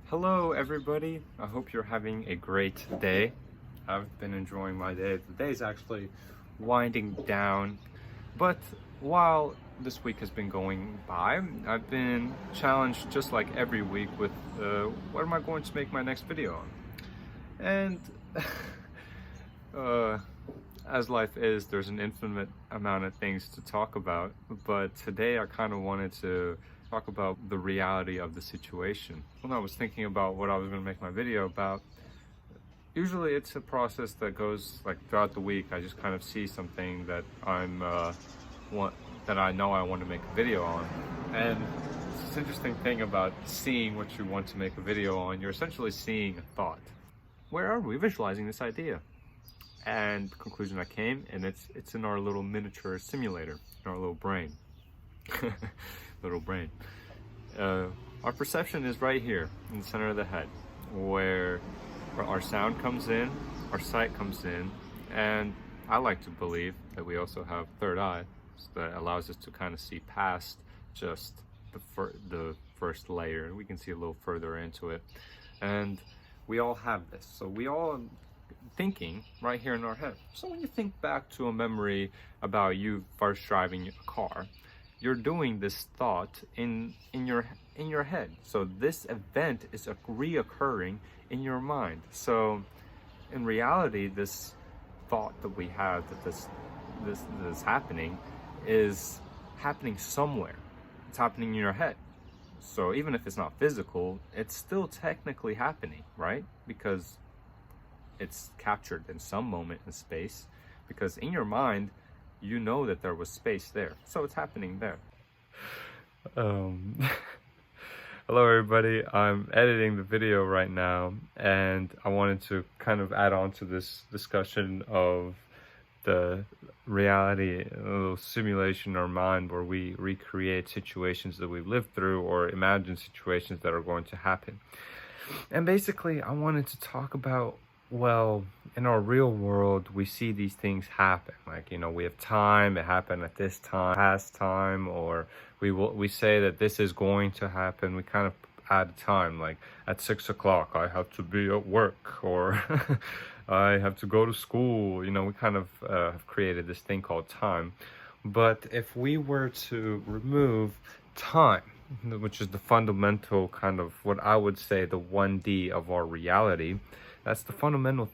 Hello everybody, I hope you're having a great day. I've been enjoying my day. The day is actually winding down, but while this week has been going by, I've been challenged just like every week with what am I going to make my next video on? And uh, as life is, there's an infinite amount of things to talk about, but today I kind of wanted to talk about the reality of the situation. When I was thinking about what I was going to make my video about, usually it's a process that goes like throughout the week. I just kind of see something that that I know I want to make a video on, and it's this interesting thing about seeing what you want to make a video on. You're essentially seeing a thought. Where are we visualizing this idea? And the conclusion I came, and it's in our little miniature simulator, in our little brain. Little brain. Our perception is right here in the center of the head, where our sound comes in, our sight comes in, and I like to believe that we also have third eye that allows us to kind of see past just the first layer. We can see a little further into it, and we all have this. So we all thinking right here in our head. So when you think back to a memory about you first driving a car, you're doing this thought in your head. So this event is reoccurring in your mind. So in reality, this thought that we have that this is happening is happening somewhere. It's happening in your head. So even if it's not physical, it's still technically happening, right? Because it's captured in some moment in space, because in your mind you know that there was space there, so it's happening there. Hello everybody, I'm editing the video right now, and I wanted to kind of add on to this discussion of the reality, a little simulation in our mind where we recreate situations that we've lived through or imagine situations that are going to happen. And basically I wanted to talk about, well, in our real world, we see these things happen. Like, you know, we have time, it happened at this time, past time, or we say that this is going to happen. We kind of add time, like at 6 o'clock, I have to be at work, or I have to go to school. You know, we kind of have created this thing called time. But if we were to remove time, which is the fundamental kind of what I would say the 1D of our reality, that's the fundamental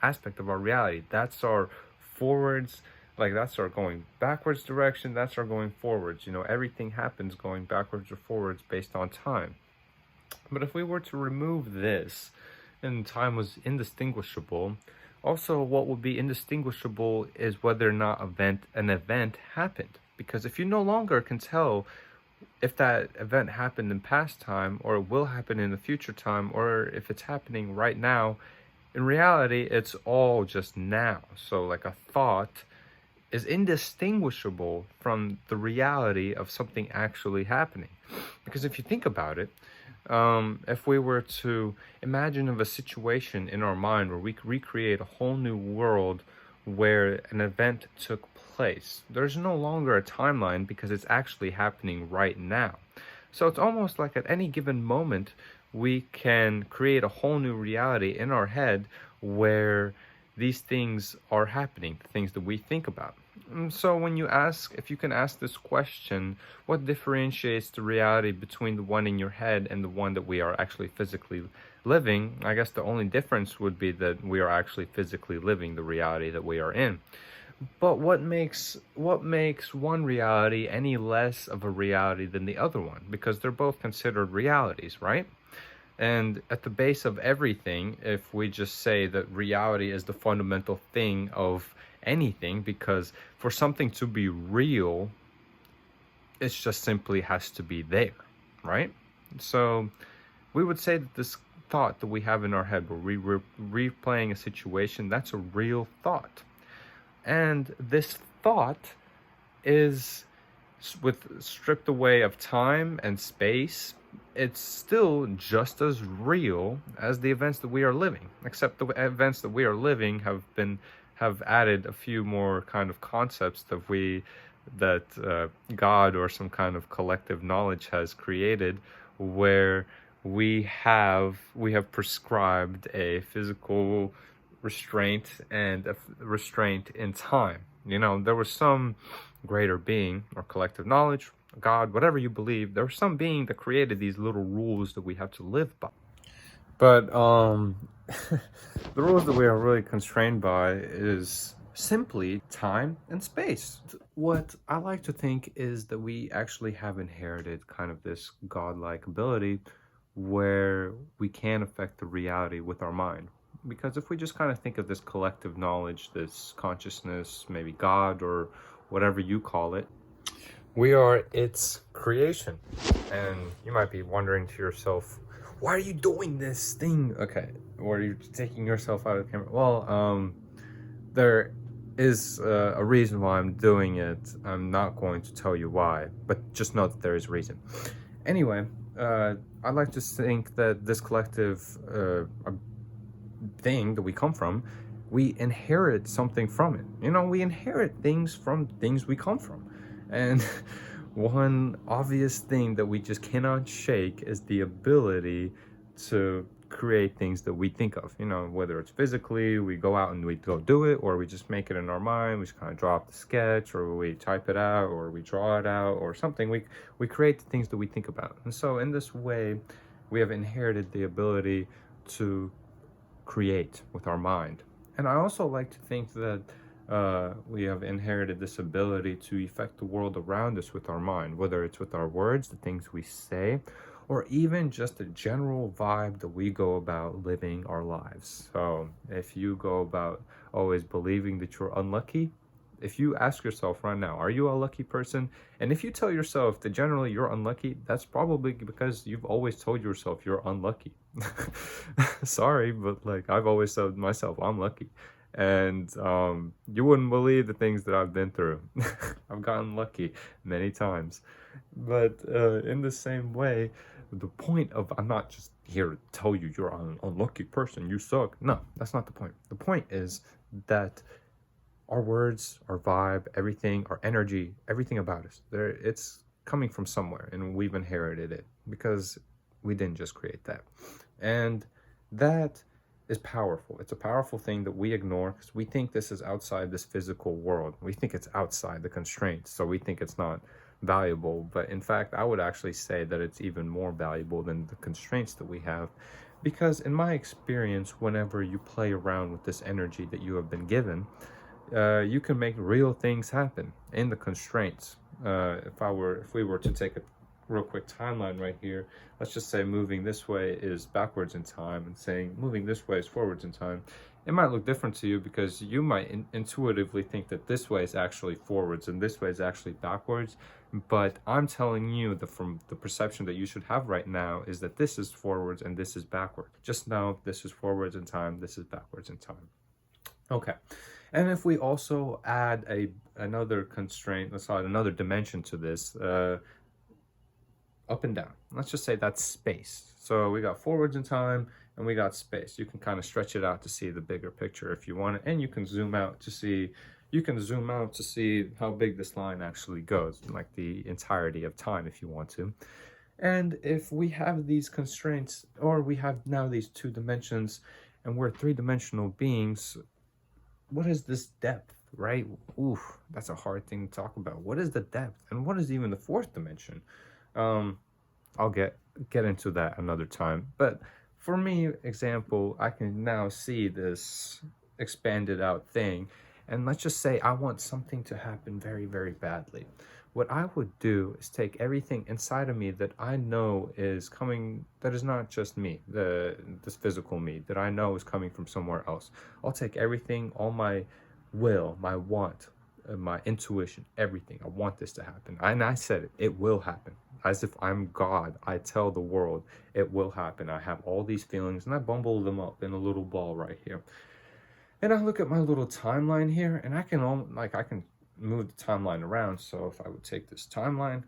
aspect of our reality. That's our forwards, like that's our going backwards direction, that's our going forwards. You know, everything happens going backwards or forwards based on time. But if we were to remove this and time was indistinguishable, also what would be indistinguishable is whether or not an event happened. Because if you no longer can tell if that event happened in past time, or it will happen in the future time, or if it's happening right now, in reality it's all just now. So like a thought is indistinguishable from the reality of something actually happening. Because if you think about it, if we were to imagine of a situation in our mind where we could recreate a whole new world where an event took place, there's no longer a timeline because it's actually happening right now. So it's almost like at any given moment we can create a whole new reality in our head where these things are happening, the things that we think about. And so when you ask, if you can ask this question, what differentiates the reality between the one in your head and the one that we are actually physically living? I guess the only difference would be that we are actually physically living the reality that we are in. But what makes one reality any less of a reality than the other one? Because they're both considered realities, right? And at the base of everything, if we just say that reality is the fundamental thing of anything, because for something to be real, it just simply has to be there, right? So we would say that this thought that we have in our head where we're replaying a situation, that's a real thought. And this thought is, with stripped away of time and space, it's still just as real as the events that we are living, except the events that we are living have added a few more kind of concepts that God or some kind of collective knowledge has created, where we have prescribed a physical restraint and a restraint in time. You know, there was some greater being or collective knowledge, God, whatever you believe, there was some being that created these little rules that we have to live by. But the rules that we are really constrained by is simply time and space. What I like to think is that we actually have inherited kind of this godlike ability where we can affect the reality with our mind. Because if we just kind of think of this collective knowledge, this consciousness, maybe God or whatever you call it, we are its creation. And you might be wondering to yourself, why are you doing this thing? Okay, or are you taking yourself out of the camera? Well, there is a reason why I'm doing it. I'm not going to tell you why, but just know that there is a reason. Anyway, I like to think that this collective thing that we come from, we inherit something from it. You know, we inherit things from things we come from. And one obvious thing that we just cannot shake is the ability to create things that we think of. You know, whether it's physically, we go out and we go do it, or we just make it in our mind, we just kind of draw up the sketch, or we type it out, or we draw it out, or something. We create the things that we think about. And so in this way, we have inherited the ability to create with our mind. And I also like to think that we have inherited this ability to affect the world around us with our mind, whether it's with our words, the things we say, or even just a general vibe that we go about living our lives. So if you go about always believing that you're unlucky, if you ask yourself right now, are you a lucky person? And if you tell yourself that generally you're unlucky, that's probably because you've always told yourself you're unlucky. Sorry, but like I've always told myself I'm lucky. And you wouldn't believe the things that I've been through. I've gotten lucky many times. But in the same way, the point of, I'm not just here to tell you you're an unlucky person, you suck. No, that's not the point. The point is that our words, our vibe, everything, our energy, everything about us, it's coming from somewhere, and we've inherited it because we didn't just create that. And that is powerful. It's a powerful thing that we ignore because we think this is outside this physical world. We think it's outside the constraints, so we think it's not valuable. But in fact, I would actually say that it's even more valuable than the constraints that we have, because in my experience, whenever you play around with this energy that you have been given, you can make real things happen in the constraints. If we were to take a real quick timeline right here, let's just say moving this way is backwards in time and saying moving this way is forwards in time. It might look different to you because you might intuitively think that this way is actually forwards and this way is actually backwards. But I'm telling you that from the perception that you should have right now is that this is forwards and this is backwards. Just know this is forwards in time, this is backwards in time. Okay. And if we also add another constraint, let's add another dimension to this, up and down. Let's just say that's space. So we got forwards in time and we got space. You can kind of stretch it out to see the bigger picture if you want it, and you can zoom out to see how big this line actually goes, like the entirety of time if you want to. And if we have these constraints, or we have now these two dimensions and we're three-dimensional beings, what is this depth, right? Oof, that's a hard thing to talk about. What is the depth, and what is even the fourth dimension? I'll get into that another time. But for me, example, I can now see this expanded out thing, and let's just say I want something to happen very, very badly. What I would do is take everything inside of me that I know is coming, that is not just me, this physical me, that I know is coming from somewhere else. I'll take everything, all my will, my want, my intuition, everything. I want this to happen. And I said it will happen. As if I'm God, I tell the world it will happen. I have all these feelings and I bundle them up in a little ball right here. And I look at my little timeline here, and I can move the timeline around. So if I would take this timeline,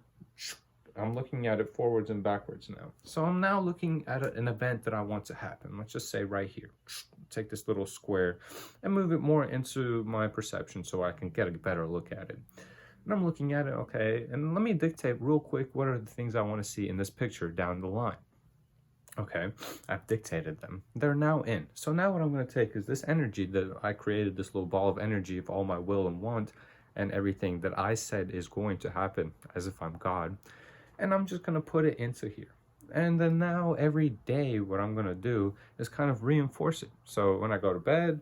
I'm looking at it forwards and backwards now. So I'm now looking at an event that I want to happen. Let's just say right here. Take this little square and move it more into my perception so I can get a better look at it. And I'm looking at it, okay, and let me dictate real quick what are the things I want to see in this picture down the line. Okay, I've dictated them. They're now in. So now what I'm going to take is this energy that I created, this little ball of energy of all my will and want and everything that I said is going to happen as if I'm God. And I'm just going to put it into here. And then now every day what I'm going to do is kind of reinforce it. So when I go to bed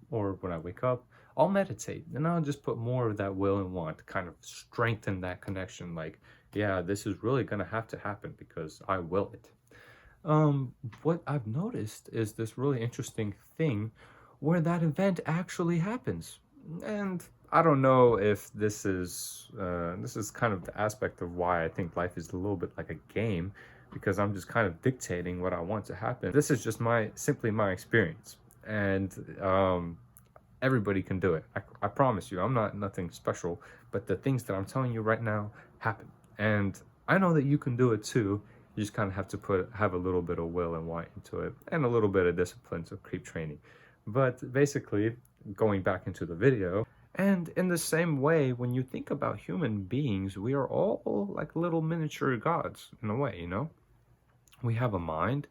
or when I wake up, I'll meditate and I'll just put more of that will and want to kind of strengthen that connection. Like, yeah, this is really going to have to happen because I will it. What I've noticed is this really interesting thing where that event actually happens. And I don't know if this is kind of the aspect of why I think life is a little bit like a game, because I'm just kind of dictating what I want to happen. This is just simply my experience, and everybody can do it. I promise you, I'm not nothing special, but the things that I'm telling you right now happen, and I know that you can do it too. You just kind of have to have a little bit of will and want into it, and a little bit of discipline to keep training. But basically, going back into the video, and in the same way, when you think about human beings, we are all like little miniature gods in a way, you know? We have a mind,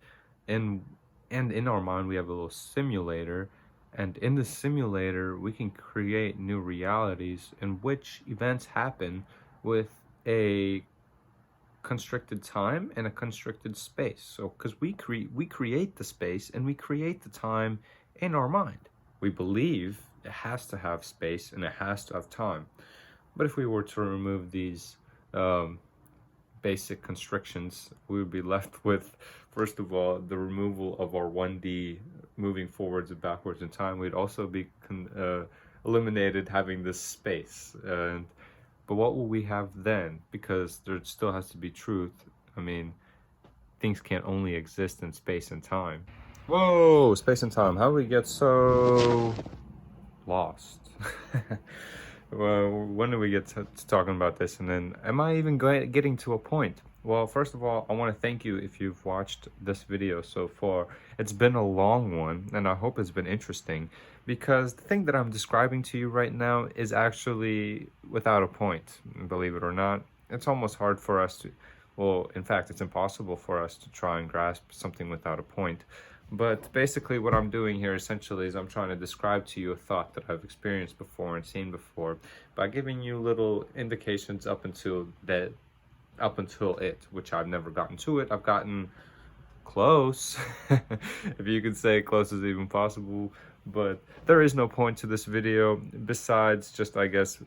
and in our mind we have a little simulator, and in the simulator we can create new realities in which events happen with a constricted time and a constricted space. So because we create the space and we create the time in our mind. We believe it has to have space and it has to have time. But if we were to remove these basic constrictions, we would be left with, first of all, the removal of our 1D moving forwards and backwards in time. We'd also be eliminated having this space. But what will we have then? Because there still has to be truth. I mean, things can't only exist in space and time. Whoa, space and time. How do we get so lost? Well, when do we get to talking about this? And then, am I even getting to a point? Well, first of all, I want to thank you if you've watched this video so far. It's been a long one, and I hope it's been interesting, because the thing that I'm describing to you right now is actually without a point, believe it or not. It's almost hard for us to, well, in fact, it's impossible for us to try and grasp something without a point. But basically what I'm doing here essentially is I'm trying to describe to you a thought that I've experienced before and seen before by giving you little indications up until it, which I've never gotten to it. I've gotten close, if you could say close is even possible, but there is no point to this video besides just, I guess,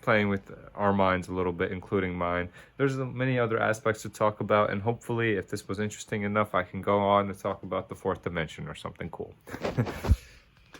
playing with our minds a little bit, including mine. There's many other aspects to talk about, and hopefully if this was interesting enough, I can go on and talk about the fourth dimension or something cool.